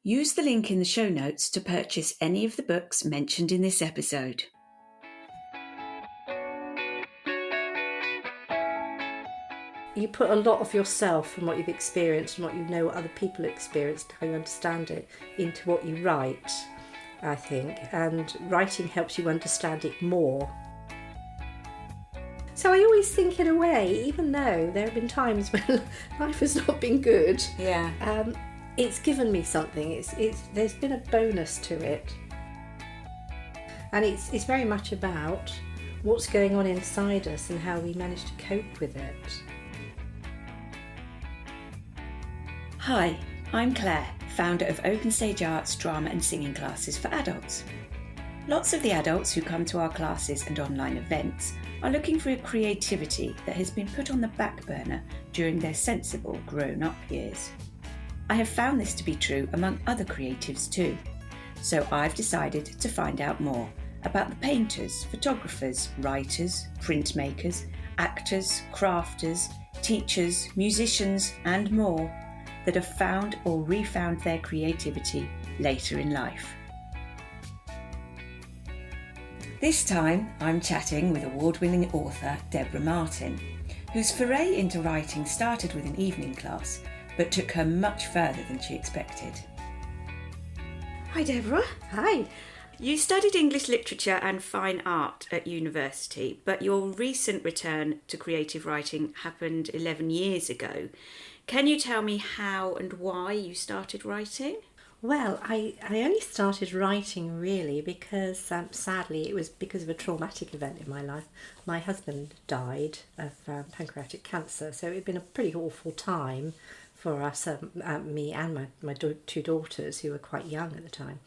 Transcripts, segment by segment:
Use the link in the show notes to purchase any of the books mentioned in this episode. You put a lot of yourself and what you've experienced and what you know other people experienced, how you understand it, into what you write, I think. And writing helps you understand it more. So I always think, in a way, even though there have been times when life has not been good, it's given me something. There's been a bonus to it. And it's very much about what's going on inside us and how we manage to cope with it. Hi, I'm Claire, founder of Open Stage Arts drama and singing classes for adults. Lots of the adults who come to our classes and online events are looking for a creativity that has been put on the back burner during their sensible grown-up years. I have found this to be true among other creatives too, so I've decided to find out more about the painters, photographers, writers, printmakers, actors, crafters, teachers, musicians and more that have found or refound their creativity later in life. This time I'm chatting with award-winning author Debrah Martin, whose foray into writing started with an evening class but took her much further than she expected. Hi Debrah. Hi. You studied English literature and fine art at university, but your recent return to creative writing happened 11 years ago. Can you tell me how and why you started writing? Well, I only started writing really because, sadly, it was because of a traumatic event in my life. My husband died of pancreatic cancer, so it had been a pretty awful time for us, me and my two daughters, who were quite young at the time.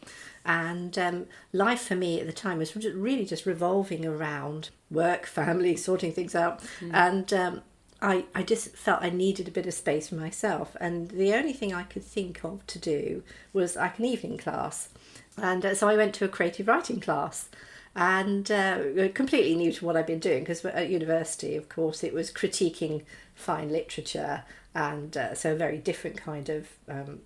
And life for me at the time was really just revolving around work, family, sorting things out. And I just felt I needed a bit of space for myself, and the only thing I could think of to do was like an evening class. And so I went to a creative writing class, and completely new to what I'd been doing, because at university, of course, it was critiquing fine literature, and so a very different kind of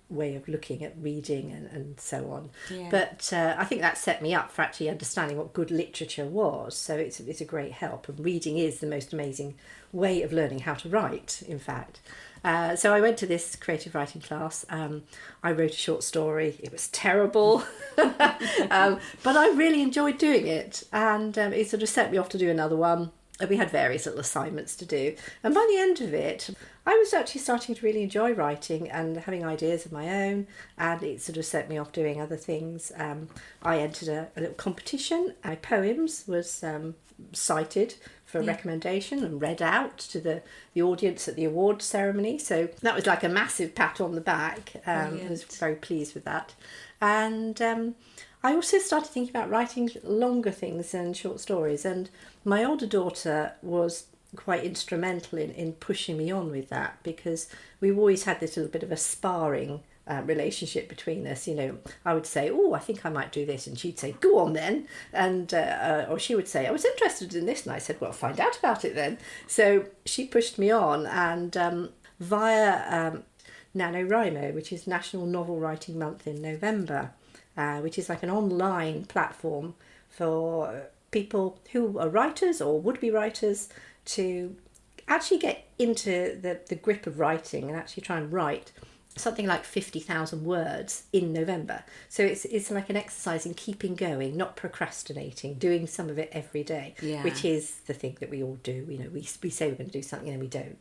way of looking at reading and so on. Yeah. But I think that set me up for actually understanding what good literature was, so it's a great help, and reading is the most amazing way of learning how to write, in fact. So I went to this creative writing class. I wrote a short story. It was terrible, but I really enjoyed doing it, and it sort of set me off to do another one. We had various little assignments to do, and by the end of it I was actually starting to really enjoy writing and having ideas of my own, and it sort of set me off doing other things. I entered a little competition. My poems was cited for a recommendation and read out to the audience at the awards ceremony, so that was like a massive pat on the back. I was very pleased with that. And I also started thinking about writing longer things and short stories, and my older daughter was quite instrumental in pushing me on with that, because we've always had this little bit of a sparring relationship between us. You know, I would say, oh, I think I might do this, and she'd say, go on then, and or she would say, I was interested in this, and I said, well, find out about it then. So she pushed me on, and via NaNoWriMo, which is National Novel Writing Month in November, which is like an online platform for people who are writers or would-be writers to actually get into the grip of writing and actually try and write something like 50,000 words in November. So it's like an exercise in keeping going, not procrastinating, doing some of it every day, which is the thing that we all do. You know, we say we're going to do something and we don't.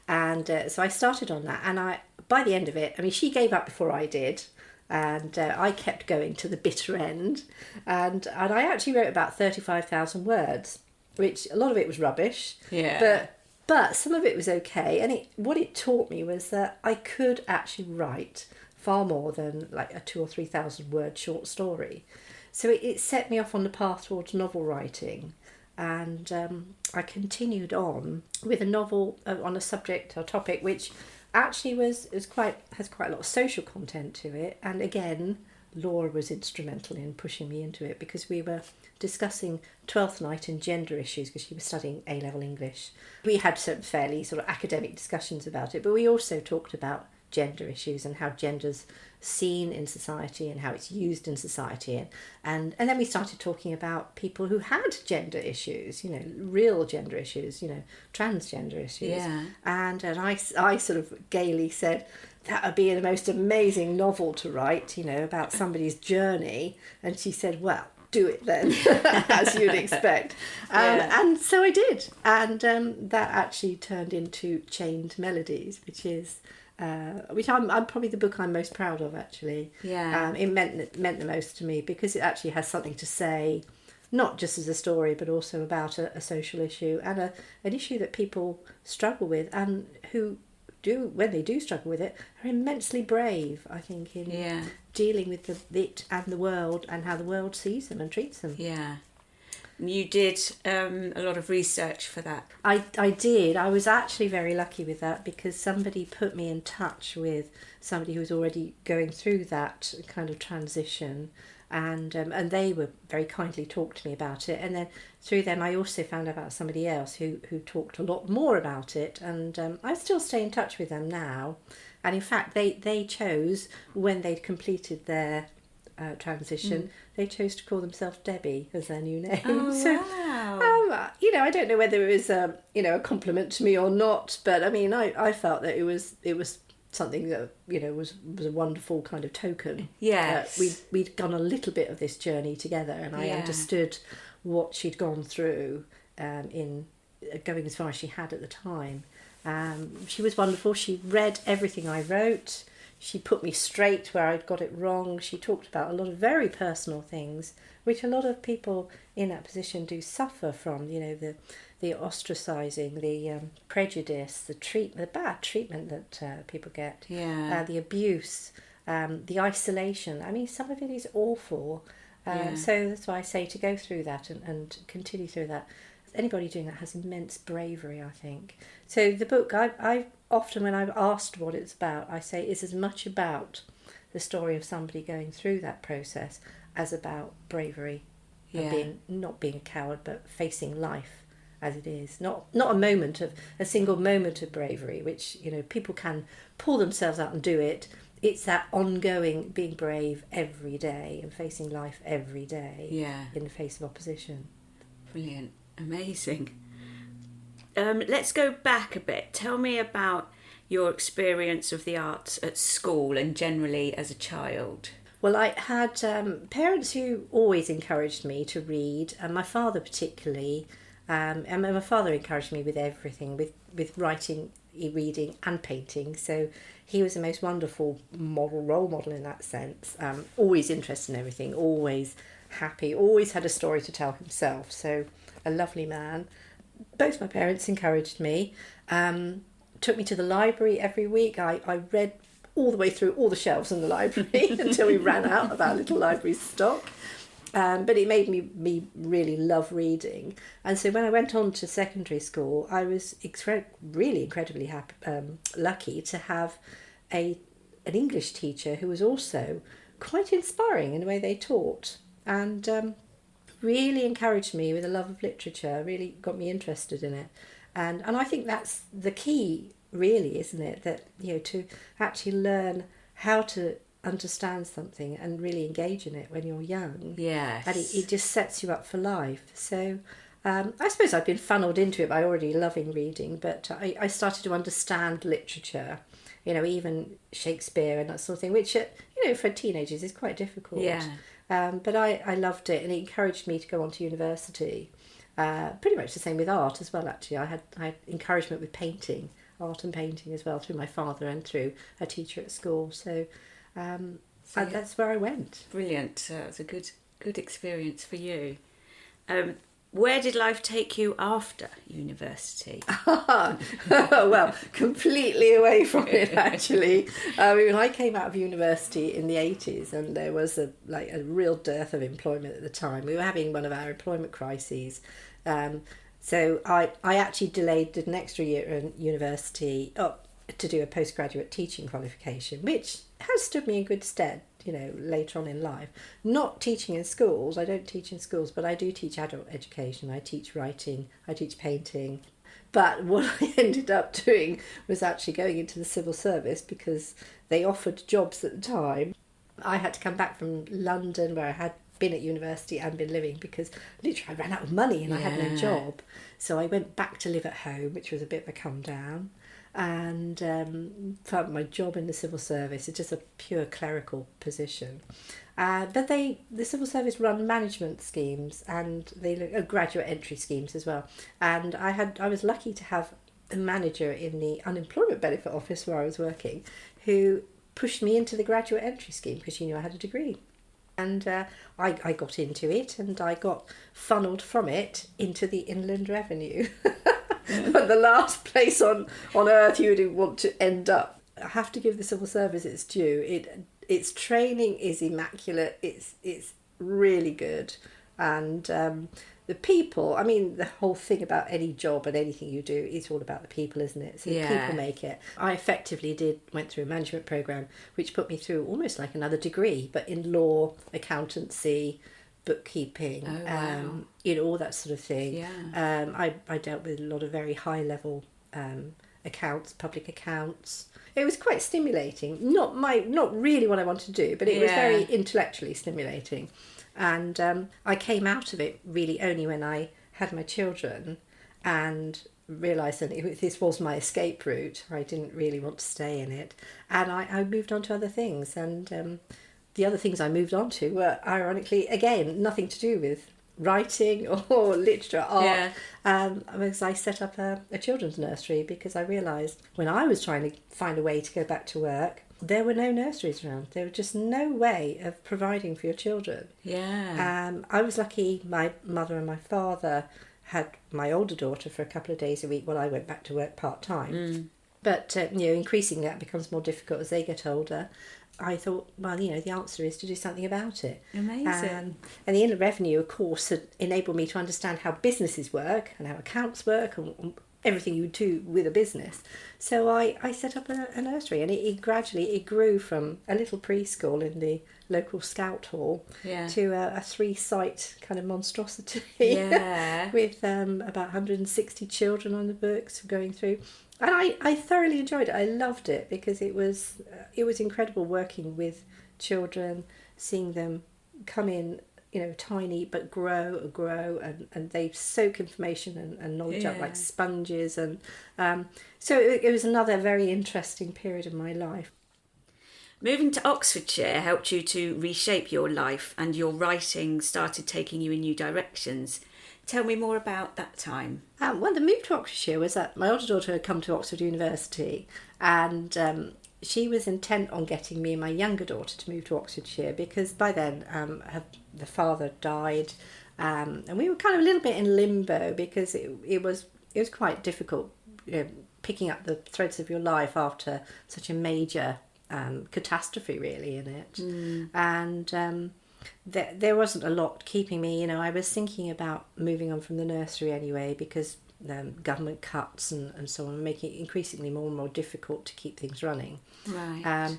And so I started on that, and by the end of it, I mean, she gave up before I did, and I kept going to the bitter end, and I actually wrote about 35,000 words, which a lot of it was rubbish, but some of it was okay. And what it taught me was that I could actually write far more than like a 2,000 or 3,000 word short story. So it set me off on the path towards novel writing, and I continued on with a novel on a subject or topic which actually has quite a lot of social content to it. And again, Laura was instrumental in pushing me into it, because we were discussing Twelfth Night and gender issues, because she was studying A-level English. We had some fairly sort of academic discussions about it, but we also talked about gender issues and how gender's seen in society and how it's used in society. And then we started talking about people who had gender issues, real gender issues, transgender issues. Yeah. And I sort of gaily said, that would be the most amazing novel to write, about somebody's journey. And she said, well, do it then, as you'd expect. And so I did. And that actually turned into Chained Melodies, which I'm probably the book I'm most proud of, actually. Yeah. It meant the most to me because it actually has something to say, not just as a story, but also about a social issue and an issue that people struggle with, and who do, when they do struggle with it, are immensely brave, I think, in dealing with it and the world and how the world sees them and treats them. Yeah. You did a lot of research for that. I did. I was actually very lucky with that because somebody put me in touch with somebody who was already going through that kind of transition, and they were very kindly talked to me about it. And then through them, I also found out about somebody else who talked a lot more about it, and I still stay in touch with them now. And in fact, they chose, when they'd completed their transition, they chose to call themselves Debbie as their new name. Oh, so, wow. I don't know whether it was a compliment to me or not, but I mean, I felt that it was something that was a wonderful kind of token. Yes. We'd gone a little bit of this journey together, and I understood what she'd gone through in going as far as she had at the time. She was wonderful. She read everything I wrote. She put me straight where I'd got it wrong. She talked about a lot of very personal things, which a lot of people in that position do suffer from. The ostracising, the prejudice, the bad treatment that people get, the abuse, the isolation. I mean, some of it is awful. So that's why I say to go through that and continue through that. Anybody doing that has immense bravery, I think. So the book, I often, when I'm asked what it's about, I say it's as much about the story of somebody going through that process as about bravery and not being a coward, but facing life as it is. Not a single moment of bravery, which people can pull themselves out and do it. It's that ongoing being brave every day and facing life every day in the face of opposition. Brilliant. Amazing. Let's go back a bit. Tell me about your experience of the arts at school and generally as a child. Well, I had parents who always encouraged me to read, and my father particularly. And my father encouraged me with everything, with writing, reading and painting. So he was the most wonderful role model in that sense. Always interested in everything, always happy, always had a story to tell himself. So a lovely man. Both my parents encouraged me, took me to the library every week. I read all the way through all the shelves in the library until we ran out of our little library stock. But it made me really love reading. And so when I went on to secondary school, I was really incredibly happy, lucky to have an English teacher who was also quite inspiring in the way they taught, and really encouraged me with a love of literature, really got me interested in it. And I think that's the key, really, isn't it? That, to actually learn how to understand something and really engage in it when you're young. Yes. And it just sets you up for life. So I suppose I've been funneled into it by already loving reading, but I started to understand literature, even Shakespeare and that sort of thing, which, for teenagers is quite difficult. Yeah. But I loved it, and it encouraged me to go on to university. Pretty much the same with art as well, actually. I had encouragement with painting, art and painting as well, through my father and through a teacher at school. So that's where I went. Brilliant. It was a good experience for you. Where did life take you after university? Well, completely away from it, actually. I came out of university in the 80s, and there was a real dearth of employment at the time. We were having one of our employment crises. So I actually did an extra year in university to do a postgraduate teaching qualification, which has stood me in good stead, later on in life. Not teaching in schools, I don't teach in schools, but I do teach adult education. I teach writing, I teach painting. But what I ended up doing was actually going into the civil service because they offered jobs at the time. I had to come back from London, where I had been at university and been living, because literally I ran out of money and I had no job. So I went back to live at home, which was a bit of a come down, and found my job in the civil service. It's just a pure clerical position. But the civil service run management schemes, and they look graduate entry schemes as well. And I was lucky to have a manager in the unemployment benefit office where I was working, who pushed me into the graduate entry scheme because she knew I had a degree. And I got into it, and I got funnelled from it into the Inland Revenue. But the last place on earth you would want to end up. I have to give the civil service its due. Its training is immaculate. It's really good, and the people. I mean, the whole thing about any job and anything you do is all about the people, isn't it? So the people make it. I effectively went through a management program, which put me through almost like another degree, but in law, accountancy, bookkeeping, all that sort of thing. Yeah. I dealt with a lot of very high level accounts, public accounts. It was quite stimulating. Not really what I wanted to do, but it was very intellectually stimulating. And I came out of it really only when I had my children and realised that this was my escape route. I didn't really want to stay in it. And I moved on to other things. And the other things I moved on to were, ironically, again, nothing to do with writing or literature, art. Because I set up a children's nursery because I realised when I was trying to find a way to go back to work, there were no nurseries around. There was just no way of providing for your children. I was lucky my mother and my father had my older daughter for a couple of days a week while I went back to work part-time. But increasingly that becomes more difficult as they get older. I thought, well, the answer is to do something about it. Amazing. And the Inland Revenue, of course, had enabled me to understand how businesses work and how accounts work and everything you do with a business. So I set up a nursery, and it gradually grew from a little preschool in the local scout hall to a 3-site kind of monstrosity with about 160 children on the books going through. And I thoroughly enjoyed it. I loved it because it was incredible working with children, seeing them come in, tiny but grow, and they soak information and knowledge up like sponges. And so it was another very interesting period of my life. Moving to Oxfordshire helped you to reshape your life, and your writing started taking you in new directions. Tell me more about that time. Well, the move to Oxfordshire was that my older daughter had come to Oxford University, and she was intent on getting me and my younger daughter to move to Oxfordshire because by then the father died, and we were kind of a little bit in limbo because it was quite difficult picking up the threads of your life after such a major catastrophe really in it. And there wasn't a lot keeping me. I was thinking about moving on from the nursery anyway because government cuts and so on were making it increasingly more and more difficult to keep things running. Right.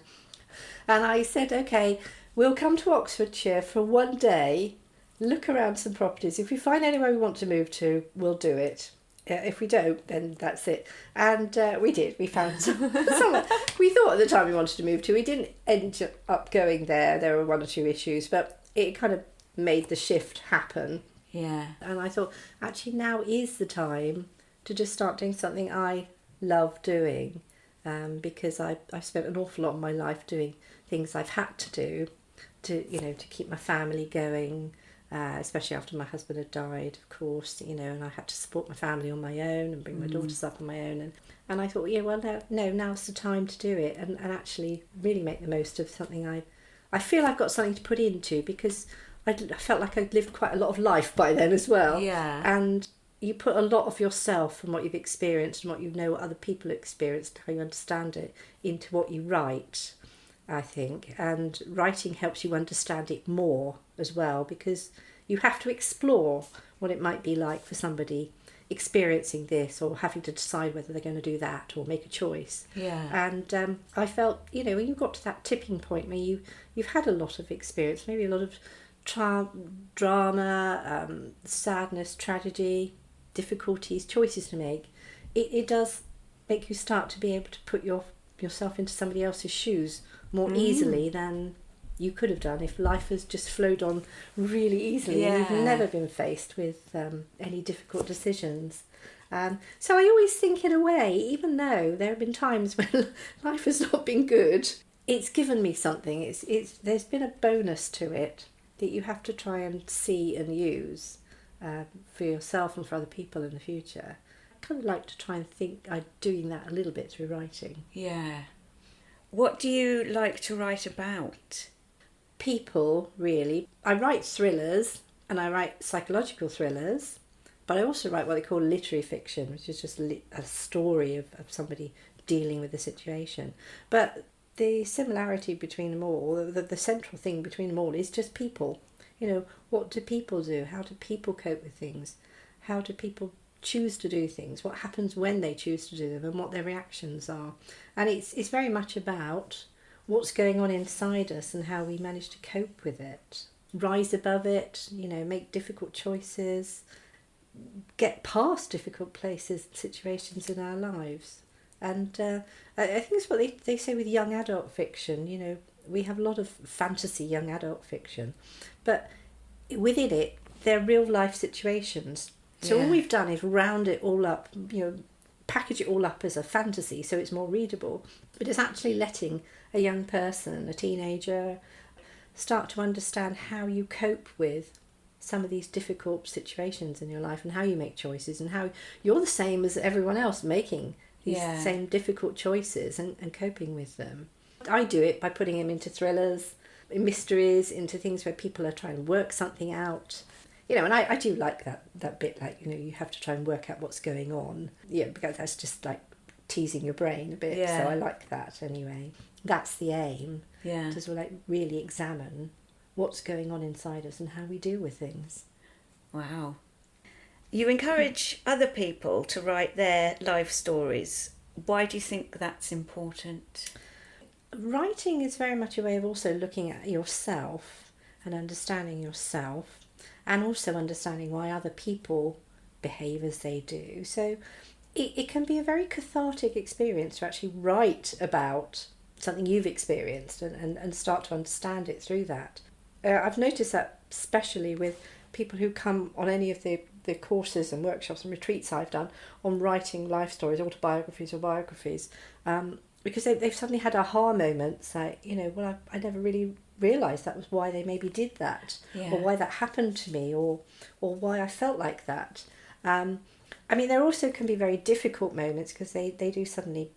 And I said, okay, we'll come to Oxfordshire for one day, look around some properties. If we find anywhere we want to move to, we'll do it. If we don't, then that's it. And we did. We found somewhere we thought at the time we wanted to move to. We didn't end up going there. There were one or two issues, but it kind of made the shift happen. Yeah. And I thought, actually, now is the time to just start doing something I love doing, because I've spent an awful lot of my life doing things I've had to do to keep my family going. Especially after my husband had died, of course, and I had to support my family on my own and bring my daughters up on my own. And I thought, now's the time to do it and actually really make the most of something I feel I've got something to put into, because I felt like I'd lived quite a lot of life by then as well. Yeah. And you put a lot of yourself and what you've experienced and what what other people experienced, how you understand it, into what you write, I think. And writing helps you understand it more as well, because you have to explore what it might be like for somebody experiencing this or having to decide whether they're going to do that or make a choice. Yeah. And I felt, when you got to that tipping point where you've had a lot of experience, maybe a lot of drama, sadness, tragedy, difficulties, choices to make, it does make you start to be able to put yourself into somebody else's shoes more easily than you could have done if life has just flowed on really easily and you've never been faced with any difficult decisions. So I always think, in a way, even though there have been times when life has not been good, it's given me something. There's been a bonus to it that you have to try and see and use for yourself and for other people in the future. I kind of like to try and think I'm doing that a little bit through writing. Yeah. What do you like to write about? People, really. I write thrillers and I write psychological thrillers, but I also write what they call literary fiction, which is just a story of somebody dealing with a situation. But the similarity between them all, the central thing between them all is just people. You know, what do people do? How do people cope with things? How do people choose to do things? What happens when they choose to do them and what their reactions are? And it's very much about what's going on inside us and how we manage to cope with it. Rise above it, you know, make difficult choices, get past difficult places, situations in our lives. And I think it's what they say with young adult fiction. You know, we have a lot of fantasy young adult fiction, but within it, they're real life situations. So all we've done is round it all up, you know, package it all up as a fantasy so it's more readable. But it's actually letting a young person, a teenager, start to understand how you cope with some of these difficult situations in your life and how you make choices and how you're the same as everyone else making these same difficult choices and coping with them. I do it by putting them into thrillers, mysteries, into things where people are trying to work something out. You know, and I do like that bit, like, you know, you have to try and work out what's going on. Yeah, because that's just like teasing your brain a bit. Yeah. So I like that anyway. That's the aim. Yeah. To sort of like really examine what's going on inside us and how we deal with things. Wow. You encourage other people to write their life stories. Why do you think that's important? Writing is very much a way of also looking at yourself and understanding yourself, and also understanding why other people behave as they do. So it can be a very cathartic experience to actually write about something you've experienced and start to understand it through that. I've noticed that especially with people who come on any of the courses and workshops and retreats I've done on writing life stories, autobiographies or biographies, because they've suddenly had aha moments, like, you know, well, I never really realised that was why they maybe did that, or why that happened to me, or why I felt like that. I mean, there also can be very difficult moments because they do suddenly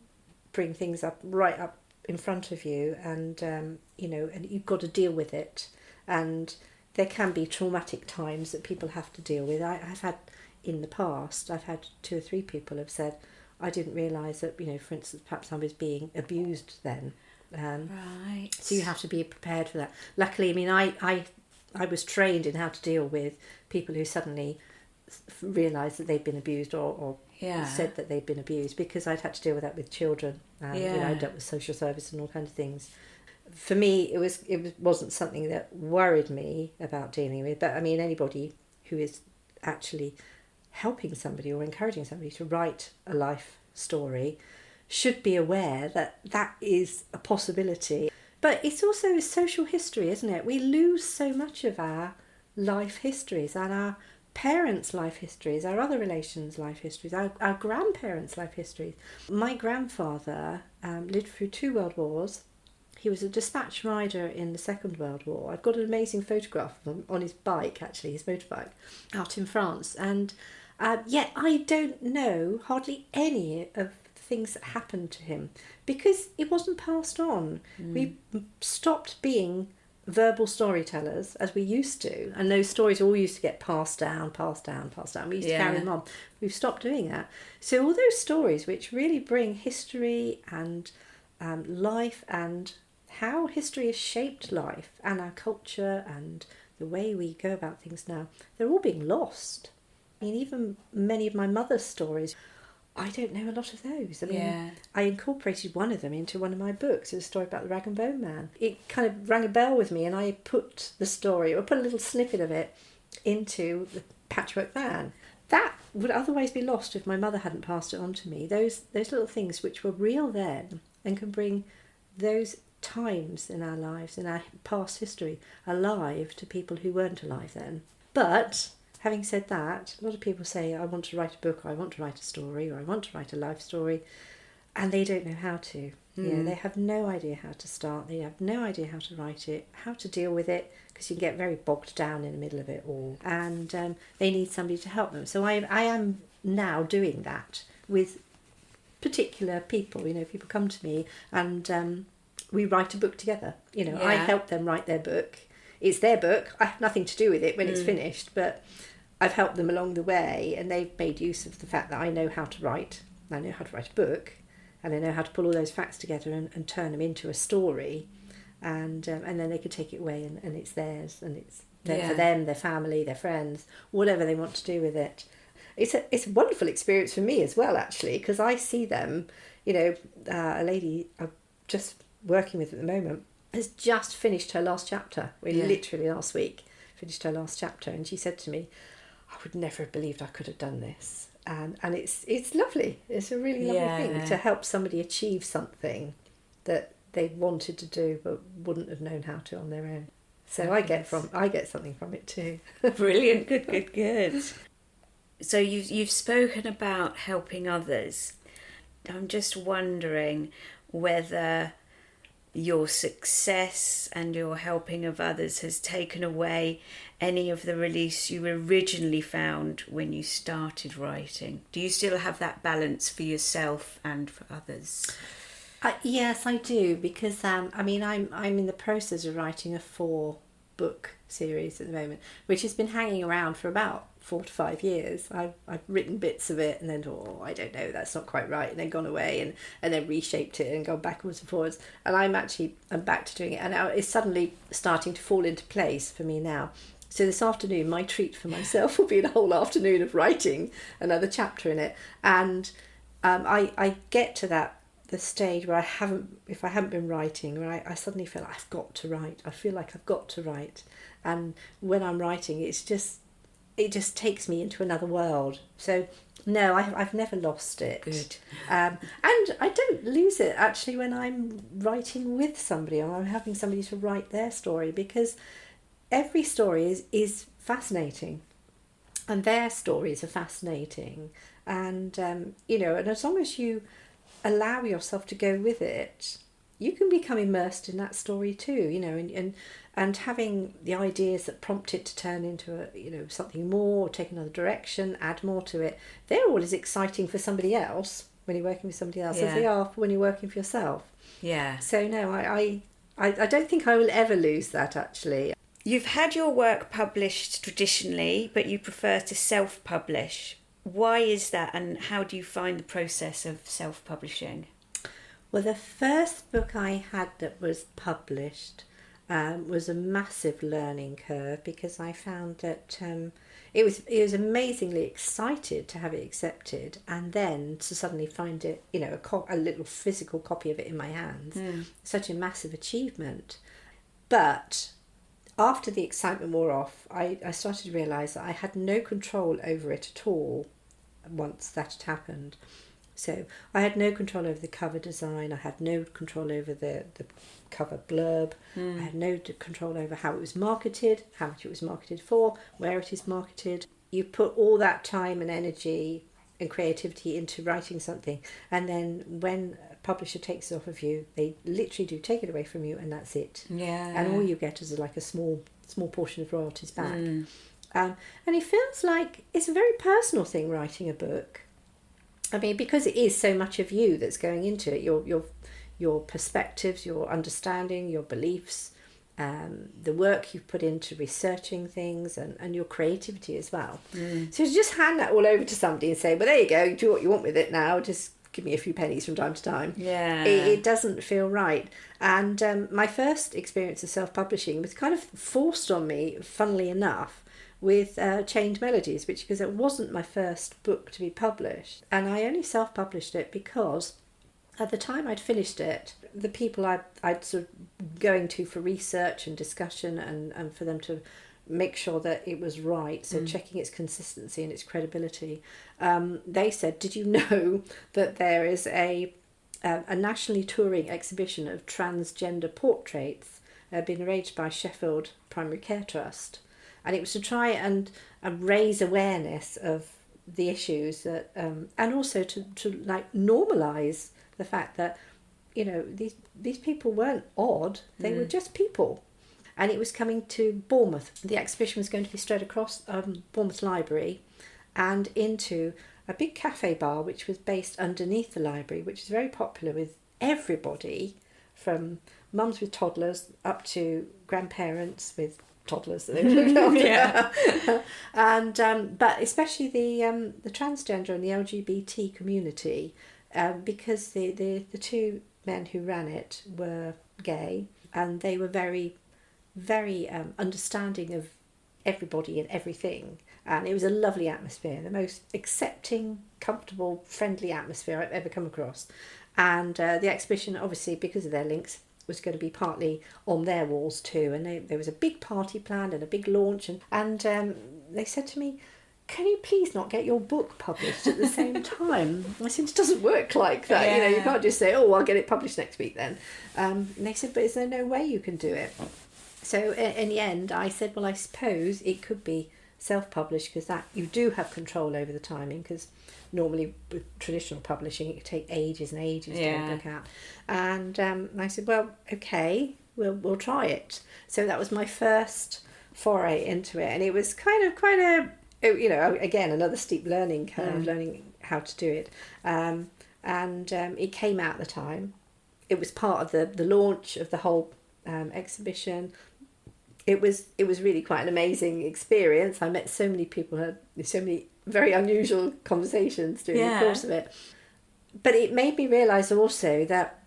bring things right up in front of you, and you know, and you've got to deal with it. And there can be traumatic times that people have to deal with. I've had in the past, I've had 2 or 3 people have said, I didn't realise that, you know, for instance, perhaps I was being abused then. Right. So you have to be prepared for that. Luckily, I mean, I was trained in how to deal with people who suddenly realise that they've been abused or said that they've been abused, because I'd had to deal with that with children. You know, I dealt with social service and all kinds of things. For me, it wasn't something that worried me about dealing with, but I mean, anybody who is actually helping somebody or encouraging somebody to write a life story should be aware that that is a possibility. But it's also social history, isn't it? We lose so much of our life histories and our parents' life histories, our other relations' life histories, our grandparents' life histories. My grandfather lived through 2 world wars. He was a dispatch rider in the Second World War. I've got an amazing photograph of him on his bike, actually, his motorbike, out in France. And yet I don't know hardly any of the things that happened to him because it wasn't passed on. We stopped being verbal storytellers as we used to, and those stories all used to get passed down. We used to carry them on. We've stopped doing that. So all those stories which really bring history and life and how history has shaped life and our culture and the way we go about things now, they're all being lost. I mean, even many of my mother's stories, I don't know a lot of those. I mean, I incorporated one of them into one of my books. It was a story about the Rag and Bone Man. It kind of rang a bell with me, and I put the story, or put a little snippet of it into the Patchwork Man. that would otherwise be lost if my mother hadn't passed it on to me. Those little things which were real then and can bring those times in our lives, in our past history, alive to people who weren't alive then. But having said that, a lot of people say, I want to write a book, or I want to write a story, or I want to write a life story, and they don't know how to. They have no idea how to start, they have no idea how to write it, how to deal with it, because you can get very bogged down in the middle of it all, and they need somebody to help them. So I am now doing that with particular people. People come to me and we write a book together. I help them write their book. It's their book. I have nothing to do with it when it's finished, but I've helped them along the way, and they've made use of the fact that I know how to write. I know how to write a book, and I know how to pull all those facts together and turn them into a story, and then they can take it away and it's theirs, and it's for them, their family, their friends, whatever they want to do with it. It's a wonderful experience for me as well, actually, because I see them. A lady I'm just working with at the moment has just finished her last chapter. Literally last week finished her last chapter, and she said to me, I would never have believed I could have done this. And it's lovely. It's a really lovely thing to help somebody achieve something that they wanted to do but wouldn't have known how to on their own. So I get something from it too. Brilliant. Good. So you've spoken about helping others. I'm just wondering whether your success and your helping of others has taken away any of the release you originally found when you started writing. Do you still have that balance for yourself and for others? Yes, I do, because I'm in the process of writing a 4-book series at the moment, which has been hanging around for about 4 to 5 years. I've written bits of it and then thought, I don't know, that's not quite right, and then gone away and then reshaped it and gone backwards and forwards, and I'm back to doing it, and now it's suddenly starting to fall into place for me now. So this afternoon, my treat for myself will be a whole afternoon of writing another chapter in it, and I get to the stage where if I haven't been writing, where I suddenly feel like I've got to write. I feel like I've got to write, and when I'm writing, it just takes me into another world. So no, I've never lost it. Good. And I don't lose it actually when I'm writing with somebody, or I'm having somebody to write their story, because every story is fascinating, and their stories are fascinating, and and as long as you allow yourself to go with it, you can become immersed in that story too, and having the ideas that prompt it to turn into something more, or take another direction, add more to it. They're all as exciting for somebody else when you're working with somebody else as they are when you're working for yourself. Yeah. So no, I don't think I will ever lose that, actually. You've had your work published traditionally, but you prefer to self-publish. Why is that, and how do you find the process of self-publishing? Well, the first book I had that was published was a massive learning curve, because I found that it was amazingly excited to have it accepted, and then to suddenly find it, a little physical copy of it in my hands. Such a massive achievement. But after the excitement wore off, I started to realise that I had no control over it at all once that had happened. So I had no control over the cover design, I had no control over the cover blurb, I had no control over how it was marketed, how much it was marketed for, where it is marketed. You put all that time and energy and creativity into writing something, and then when a publisher takes it off of you, they literally do take it away from you, and that's it. And all you get is like a small portion of royalties back. And it feels like it's a very personal thing, writing a book. I mean, because it is so much of you that's going into it, your perspectives, your understanding, your beliefs, the work you've put into researching things, and your creativity as well. So to just hand that all over to somebody and say, well, there you go, do what you want with it now, just give me a few pennies from time to time. It doesn't feel right. And my first experience of self-publishing was kind of forced on me, funnily enough, with Chained Melodies, because it wasn't my first book to be published, and I only self-published it because at the time I'd finished it, the people I'd sort of going to for research and discussion and for them to make sure that it was right, so checking its consistency and its credibility. They said, did you know that there is a nationally touring exhibition of transgender portraits being arranged by Sheffield Primary Care Trust, and it was to try and raise awareness of the issues that, and also to like normalise the fact that, you know, these people weren't odd, they were just people. And it was coming to Bournemouth. The exhibition was going to be spread across Bournemouth Library and into a big cafe bar which was based underneath the library, which is very popular with everybody, from mums with toddlers up to grandparents with toddlers that they look after. And but especially the transgender and the LGBT community, because the two men who ran it were gay, and they were very understanding of everybody and everything, and it was a lovely atmosphere, the most accepting, comfortable, friendly atmosphere I've ever come across. And the exhibition, obviously because of their links, was going to be partly on their walls too, and there was a big party planned and a big launch, and they said to me, can you please not get your book published at the same time? I said, it doesn't work like that. You know, you can't just say, oh, I'll get it published next week then. And they said, but is there no way you can do it? So in the end, I said, well, I suppose it could be self-published, because that you do have control over the timing, because normally with traditional publishing, it could take ages and ages to get a book out. And I said, well, okay, we'll try it. So that was my first foray into it. And it was kind of quite a, you know, again, another steep learning curve, learning how to do it. And it came out at the time. It was part of the launch of the whole exhibition. It was really quite an amazing experience. I met so many people, had so many very unusual conversations during the course of it. But it made me realise also that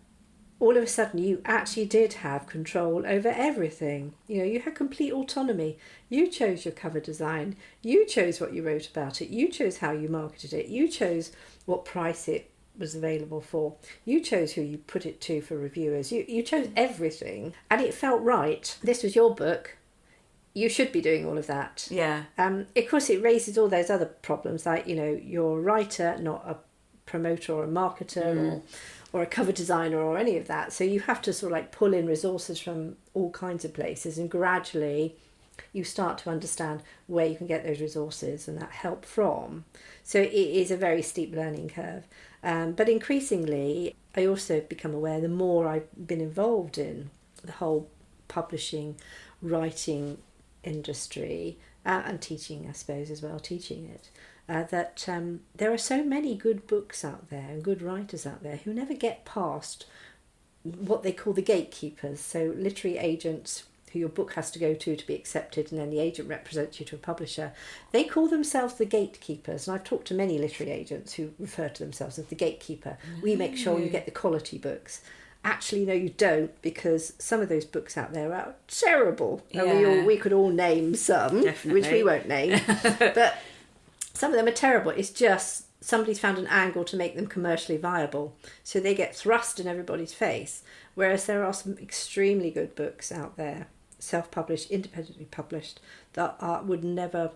all of a sudden you actually did have control over everything. You know, you had complete autonomy. You chose your cover design. You chose what you wrote about it. You chose how you marketed it. You chose what price it was available for. You chose who you put it to for reviewers. You chose everything, and it felt right. This was your book. You should be doing all of that. Yeah. Of course, it raises all those other problems, like, you know, you're a writer, not a promoter or a marketer or a cover designer or any of that. So you have to sort of like pull in resources from all kinds of places, and gradually you start to understand where you can get those resources and that help from. So it is a very steep learning curve. But increasingly, I also become aware, the more I've been involved in the whole publishing, writing industry, and teaching, I suppose, as well, teaching it, that there are so many good books out there and good writers out there who never get past what they call the gatekeepers. So literary agents who your book has to go to be accepted, and then the agent represents you to a publisher. They call themselves the gatekeepers, and I've talked to many literary agents who refer to themselves as the gatekeeper. We make sure you get the quality books. Actually, no, you don't, because some of those books out there are terrible. And we could all name some, which we won't name, but some of them are terrible. It's just somebody's found an angle to make them commercially viable, so they get thrust in everybody's face. Whereas there are some extremely good books out there, self-published, independently published, that would never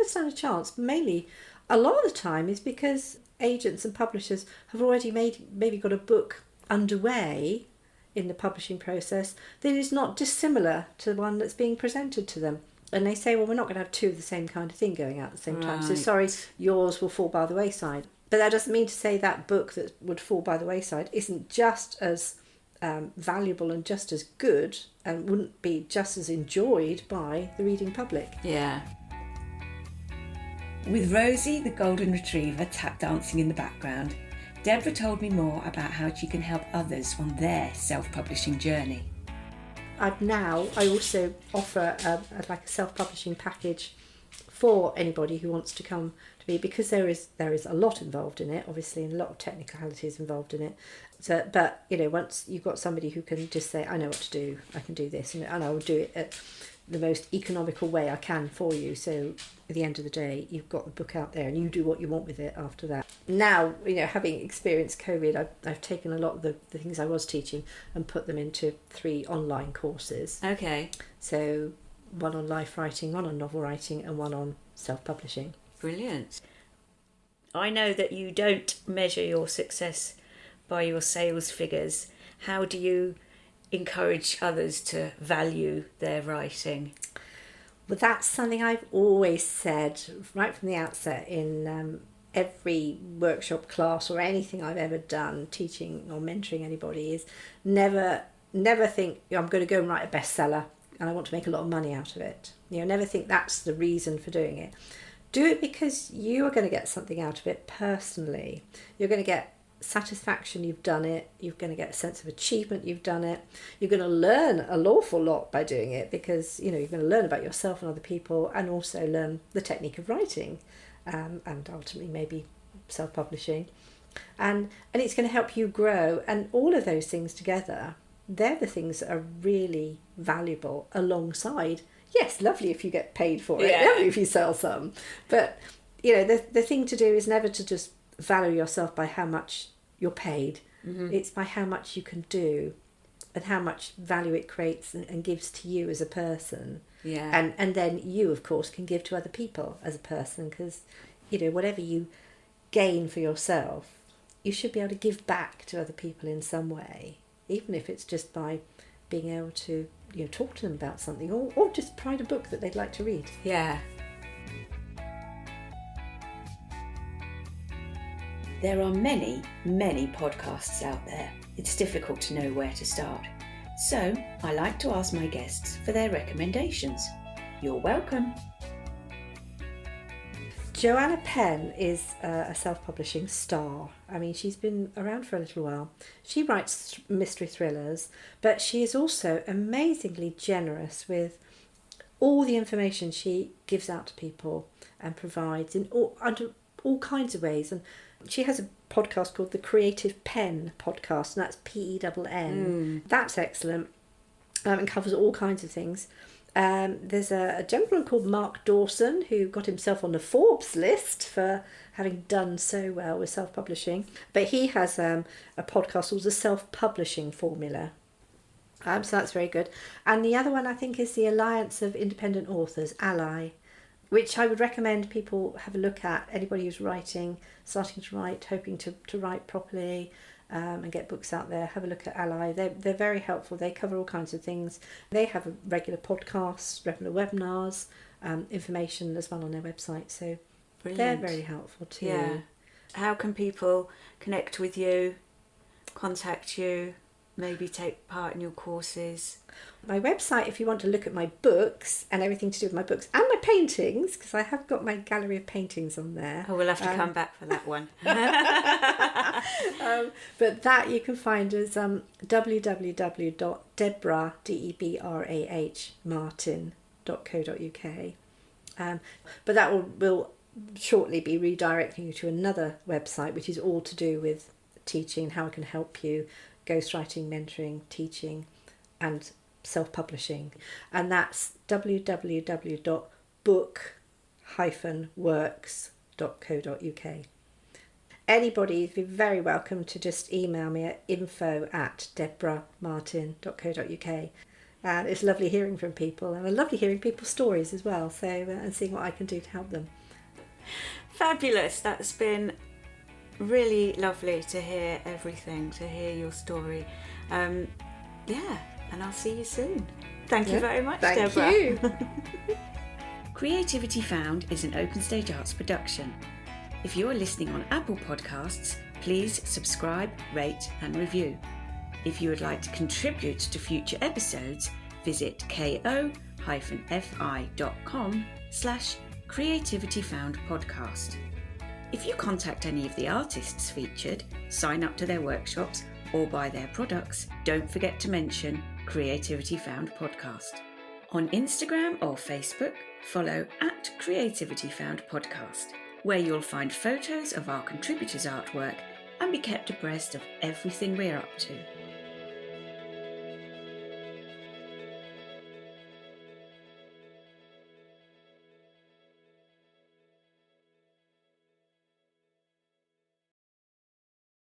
stand a chance. Mainly, a lot of the time, is because agents and publishers have already maybe got a book underway in the publishing process that is not dissimilar to the one that's being presented to them. And they say, well, we're not going to have two of the same kind of thing going out at the same time. So sorry, yours will fall by the wayside. But that doesn't mean to say that book that would fall by the wayside isn't just as valuable and just as good, and wouldn't be just as enjoyed by the reading public. Yeah. With Rosie, the golden retriever, tap dancing in the background, Debrah told me more about how she can help others on their self-publishing journey. I also offer a self-publishing package for anybody who wants to come to me, because there is a lot involved in it, obviously, and a lot of technicalities involved in it. So, but you know, once you've got somebody who can just say, I know what to do, I can do this, and I will do it at the most economical way I can for you. So at the end of the day, you've got the book out there and you do what you want with it after that. Now, you know, having experienced COVID, I've taken a lot of the things I was teaching and put them into 3 online courses. Okay. So one on life writing, one on novel writing, and one on self-publishing. Brilliant. I know that you don't measure your success by your sales figures. How do you encourage others to value their writing? Well, that's something I've always said right from the outset in every workshop, class, or anything I've ever done, teaching or mentoring anybody, is never think, I'm going to go and write a bestseller and I want to make a lot of money out of it. Never think that's the reason for doing it. Do it because you are going to get something out of it personally. You're going to get satisfaction, you've done it. You're going to get a sense of achievement, you've done it. You're going to learn an awful lot by doing it, because you're going to learn about yourself and other people, and also learn the technique of writing, and ultimately maybe self-publishing, and it's going to help you grow. And all of those things together, they're the things that are really valuable alongside. Yes, lovely if you get paid for it, lovely if you sell some, but the thing to do is never to just value yourself by how much you're paid. It's by how much you can do and how much value it creates and gives to you as a person. And then you, of course, can give to other people as a person, because whatever you gain for yourself, you should be able to give back to other people in some way, even if it's just by being able to talk to them about something, or just provide a book that they'd like to read. There are many, many podcasts out there. It's difficult to know where to start. So I like to ask my guests for their recommendations. You're welcome. Joanna Penn is a self-publishing star. I mean, she's been around for a little while. She writes mystery thrillers, but she is also amazingly generous with all the information she gives out to people and provides under all kinds of ways. And she has a podcast called the Creative Pen Podcast, and that's PENN. That's excellent, and covers all kinds of things. There's a gentleman called Mark Dawson who got himself on the Forbes list for having done so well with self-publishing. But he has a podcast called The Self-Publishing Formula. So that's very good. And the other one, I think, is the Alliance of Independent Authors, Ally, which I would recommend people have a look at. Anybody who's writing, starting to write, hoping to write properly, and get books out there, have a look at Ally. They're very helpful. They cover all kinds of things. They have a regular podcasts, regular webinars, information as well on their website. So They're very helpful too. Yeah. How can people connect with you, contact you, maybe take part in your courses? My website, if you want to look at my books and everything to do with my books and my paintings, because I have got my gallery of paintings on there. Oh, we'll have to come back for that one. But that you can find as www.debrah, martin.co.uk. But that will shortly be redirecting you to another website, which is all to do with teaching, how I can help you, ghostwriting, mentoring, teaching, and self-publishing. And that's www.book-works.co.uk. Anybody would be very welcome to just email me at info@debrahmartin.co.uk. And it's lovely hearing from people, and I lovely hearing people's stories as well, so and seeing what I can do to help them. Fabulous. That's been really lovely to hear everything, to hear your story. And I'll see you soon. Thank you very much, Thank Debrah. you. Creativity Found is an Open Stage Arts production. If you're listening on Apple Podcasts, please subscribe, rate and review. If you would like to contribute to future episodes, visit ko-fi.com/creativityfoundpodcast. If you contact any of the artists featured, sign up to their workshops or buy their products, don't forget to mention Creativity Found Podcast. On Instagram or Facebook, follow @Creativity Found Podcast, where you'll find photos of our contributors' artwork and be kept abreast of everything we're up to.